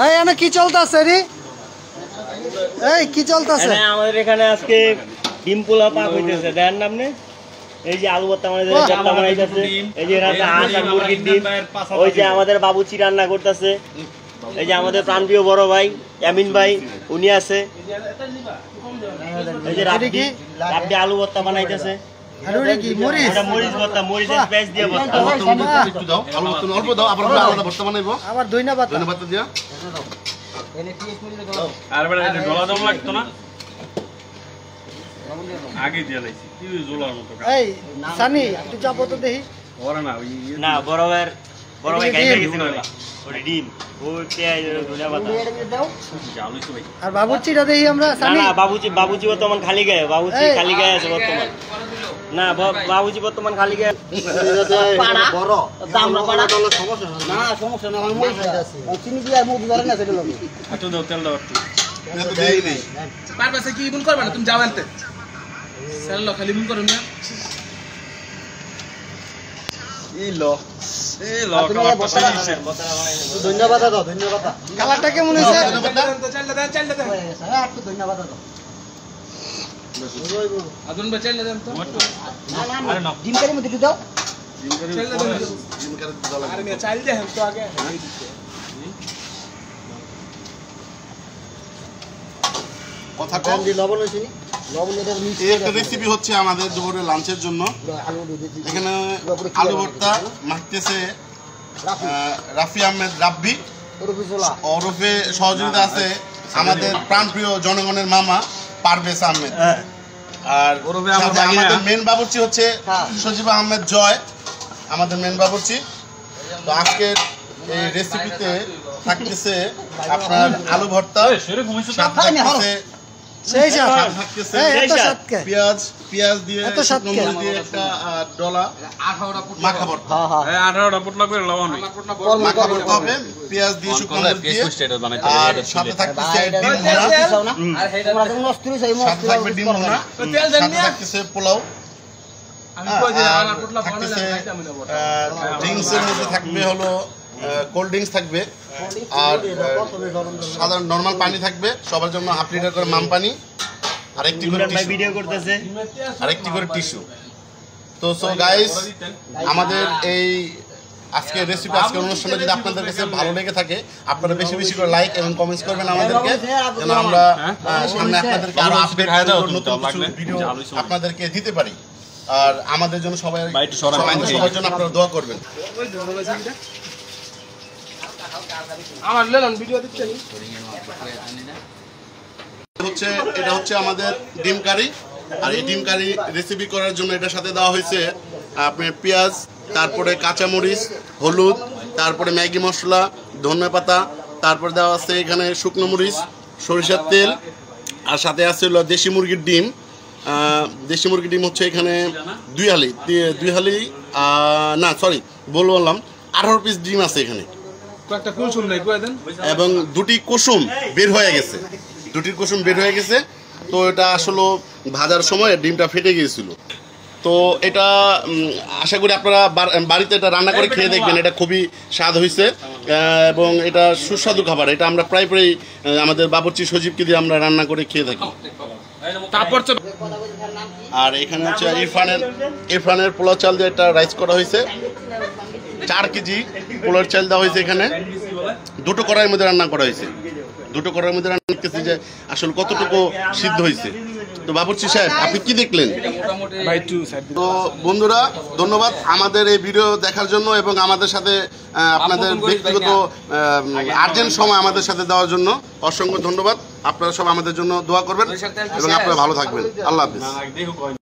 এই এখানে কি চলতেছে রে? এই কি চলতেছে? আমাদের এখানে আজকে ডিম পোলা পাক হইতেছে, দেন নামনে এই যে আলু ভর্তা মানে ভর্তা বানাইতেছে, এই যে রাতে হাঁস আর মুরগির ডিম, ওই যে আমাদের বাবুচি রান্না করতেছে, এই যে আমাদের প্রাণপ্রিয় বড় ভাই আমিন ভাই উনি আছে, এই যে রাব্বি আলু ভর্তা বানাইতেছে। আর ওরে কি মরিচ? এটা মরিচ ভর্তা, মরিচের পেস্ট দিয়ে ভর্তা। একটু দাও, আলু ভর্তা অল্প দাও, আবার আলাদা ভর্তা বানাইবো। আবার দইনা পাতা। দইনা পাতা দিয়া। আর বড় এটা ডলা দম লাগতো না? আগে দিয়ে লাইছি। কি জোলার মতো কাজ। এই সানি তুই যাবো তো দেখি। ওরে না ওই না বড় ভাই গাইতে গেছিল ওই ডিম ওই পেঁয়াজ ধনিয়া পাতা জালুই তো ভাই। আর বাবুচিটা দেখি আমরা না সানি। না বাবুচি বর্তমান খালি গায়ে, বাবুচি খালি গায়ে আছে বর্তমান। না বাবুচি বর্তমান খালি গায়ে। বড় দামরা পাড়া সমস্যা না, সমস্যা না, আমি মরিচ আছে চিনি দিয়ে মুখ ধরে না সেটা লাগে। একটু দাও, তেল দাও একটু। এটা তো দেই নাই। পারবাসে কি ইবন করবে না তুমি যাও আনতে সেল খালি ইবন করুন না এই কালারটা সেই হিসেবে। ধন্যবাদ দাও, ধন্যবাদ। কালারটা কেমন হয়েছে? চাল দেন হ্যাঁ একটু ধন্যবাদ দাও। আদুন বে চাল দেন তো আরে না ডিম কারি মধ্যে দাও। চাল দেন জিম করে দাও আরে মিয়া চাল দে তো আগে কথা কম কম। দি লবণ হইছে নি? লবণ এটা মিক্স এই একটা রেসিপি হচ্ছে আমাদের দুপুরের লাঞ্চের জন্য। আলু দিয়ে দিই। এখানে আলু ভর্তা মাখতেছে রাফি আহমেদ রাব্বি, রুফিসোলা ওরফে সহযোগিতা আছে আমাদের প্রাণপ্রিয় জনগণের মামা পারভেজ আহমেদ। আর সাথে আমাদের মেন বাবুর্চি হচ্ছে সজীব আহমেদ জয়, আমাদের মেন বাবুর্চি। তো আজকের এই রেসিপিতে থাকতেছে আপনার আলু ভর্তা, সাথে থাকতেছে সেই সাত। থাকতেছে এই এত সাতকে। পেঁয়াজ দিয়ে এত সাতকে। শুকনো মরিচ দিয়ে একটা ডলা মাখা ভর্তা। এই 18টা ফুট লাগবে লবণ হই। মাখা ভর্তা হবে পেঁয়াজ দিয়ে শুকনো মরিচ দিয়ে। আর সাথে থাকতেছে ডিম ভুনা, আর তোমরা তো নষ্ট হইছে এই সাথে থাকবে ডিম ভুনা, তেল দেন সাথে মিয়া থাকতেছে পোলাও, আমি কই যে আমার পোটলা থাকতেছে বানাই ড্রিঙ্কসের মধ্যে থাকবে হলো কোল্ড ড্রিঙ্কস থাকবে, আর সাধারণ নরমাল পানি থাকবে সবার জন্য, 1/2 লিটার করে মাম পানি, আর একটি করে টিস্যু, ভিডিও করতেছে। আর একটি করে টিস্যু। তো সো গাইস, আমাদের এই আজকের রেসিপি, আজকের অনুষ্ঠানে যদি আপনাদের কাছে ভালো লেগে থাকে, আপনারা বেশি বেশি করে লাইক এবং কমেন্টস করবেন আমাদেরকে, যেন আমরা সামনে আপনাদেরকে আরো আপডেট নতুন কিছু ভিডিও আপনাদেরকে দিতে পারি। আর আমাদের জন্য সবার জন্য আপনারা দোয়া করবেন। আমার লেলন ভিডিও দিচ্ছেন এটা হচ্ছে আমাদের ডিম কারি। আর এই ডিম কারি রেসিপি করার জন্য এটার সাথে দেওয়া হয়েছে আপনার পেঁয়াজ, তারপরে কাঁচামরিচ, হলুদ, তারপরে ম্যাগি মশলা, ধনে পাতা, তারপর দেওয়া আছে এখানে শুকনো মরিচ, সরিষার তেল, আর সাথে আছে হলো দেশি মুরগির ডিম। দেশি মুরগির ডিম হচ্ছে এখানে 2 হালি না সরি বললাম 18 পিস ডিম আছে এখানে, কয়েকটা কুলসুম নাই কই দেন এবং 2টি কুসুম বের হয়ে গেছে, 2টির কুসুম বের হয়ে গেছে। তো এটা আসলে ভাজার সময় ডিমটা ফেটে গিয়েছিল। তো এটা আশা করি আপনারা বাড়িতে এটা রান্না করে খেয়ে দেখবেন, এটা খুবই স্বাদ হয়েছে এবং এটা সুস্বাদু খাবার। এটা আমরা প্রায় আমাদের বাবুর্চি সজীবকে দিয়ে আমরা রান্না করে খেয়ে থাকি। তারপর তো আর এখানে হচ্ছে ইরফানের পোলাও চাল দিয়ে একটা রাইস করা হয়েছে, 4 কেজি পোলার চাল দেওয়া হয়েছে এখানে, 2টো কড়াইয়ের মধ্যে রান্না করা হয়েছে। 2টো কড়াইয়ের মধ্যে রান্না করতেছি যে আসলে কতটুকু সিদ্ধ হয়েছে। তো বাবুর্চি সাহেব আপনি কি দেখলেন? তো বন্ধুরা, ধন্যবাদ আমাদের এই ভিডিও দেখার জন্য এবং আমাদের সাথে আপনাদের ব্যক্তিগত আর্জেন্ট সময় আমাদের সাথে দেওয়ার জন্য অসংখ্য ধন্যবাদ। আপনারা সব আমাদের জন্য দোয়া করবেন এবং আপনারা ভালো থাকবেন। আল্লাহ হাফিজ।